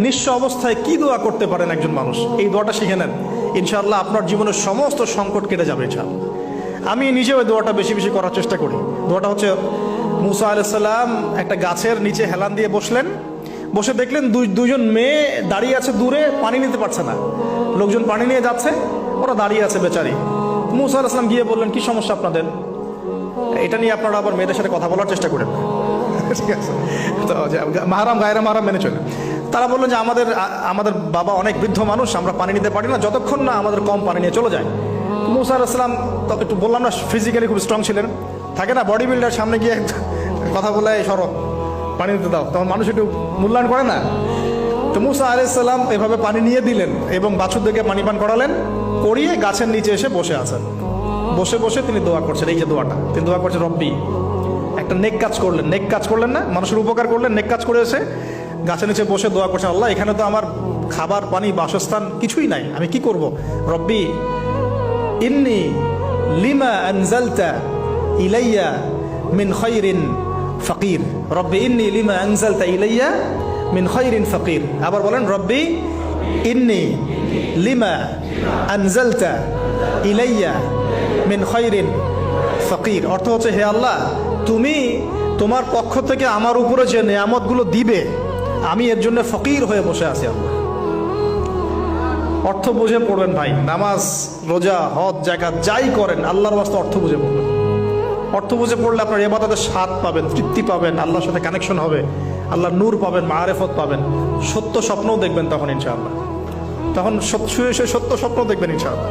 নিঃস্ব অবস্থায় কি দোয়া করতে পারেন একজন মানুষ, এই দোয়াটা শিখে নেন, ইনশাআল্লাহ আপনার জীবনের সমস্ত সংকট কেটে যাবে ইনশাআল্লাহ। আমি নিজেও এই দোয়াটা বেশি বেশি করার চেষ্টা করি। দোয়াটা হচ্ছে, মুসা আলাইহিস সালাম একটা গাছের নিচে হেলান দিয়ে বসলেন, বসে দেখলেন দুইজন মেয়ে দাঁড়িয়ে আছে দূরে, পানি নিতে পারছে না, লোকজন পানি নিয়ে যাচ্ছে, ওরা দাঁড়িয়ে আছে বেচারি। মুসা আলাইহিস সালাম গিয়ে বললেন, কি সমস্যা আপনাদের? এটা নিয়ে আপনারা আবার মেয়েদের সাথে কথা বলার চেষ্টা করেন, ঠিক আছে? তো মাহারাম গায়রা মাহারাম মেনে চলে। তারা বললেন যে আমাদের বাবা অনেক বৃদ্ধ মানুষ, আমরা পানি নিতে পারি না যতক্ষণ না আমাদের কম পানি নিয়ে চলে যায়। মুসা আলাইহিস সালাম তো একটু বললাম না, ফিজিক্যালি খুব স্ট্রং ছিলেন, থাকে না বডি বিল্ডার, সামনে গিয়ে কথা বলে সরো পানি নিতে দাও, তখন মানুষ একটু মূল্যায়ন করে না। তো মুসা আলাইহিস সালাম এভাবে পানি নিয়ে দিলেন এবং বাছুরদেরকে পানি পান করালেন, করিয়ে গাছের নিচে এসে বসে আছেন। বসে বসে তিনি দোয়া করছেন, এই যে দোয়াটা তিনি দোয়া করছেন, রব্বি, একটা নেক কাজ করলেন, নেক কাজ করলেন না, মানুষের উপকার করলেন, নেক কাজ করে এসে গাছের নিচে বসে দোয়া করছেন, আল্লাহ এখানে তো আমার খাবার পানি বাসস্থান কিছুই নাই, আমি কি করব? রব্বি ইন্নি লিমা আনজালতা ইলাইয়া মিন খায়রিন ফাকির, রব্বি ইন্নি লিমা আনজালতা ইলাইয়া মিন খায়রিন ফাকির। আবার বলেন, রব্বি ইন্নি লিমা আনজালতা ইলাইয়া মিন খায়রিন ফাকির। অর্থ হচ্ছে, হে আল্লাহ, তুমি তোমার পক্ষ থেকে আমার উপরে যে নেয়ামতগুলো দিবে, আমি এর জন্য ফকির হয়ে বসে আছি। আল্লাহ অর্থ বুঝে পড়বেন ভাই, নামাজ রোজা হজ জাকাত যাই করেন আল্লাহর ওয়াস্তে অর্থ বুঝে পড়বেন। অর্থ বুঝে পড়লে আপনার ইবাদতের স্বাদ পাবেন, তৃপ্তি পাবেন, আল্লাহর সাথে কানেকশন হবে, আল্লাহর নূর পাবেন, মাআরিফত পাবেন, সত্য স্বপ্নও দেখবেন তখন ইনশাআল্লাহ। তখন শুয়ে শুয়ে সত্য স্বপ্ন দেখবেন ইনশাআল্লাহ।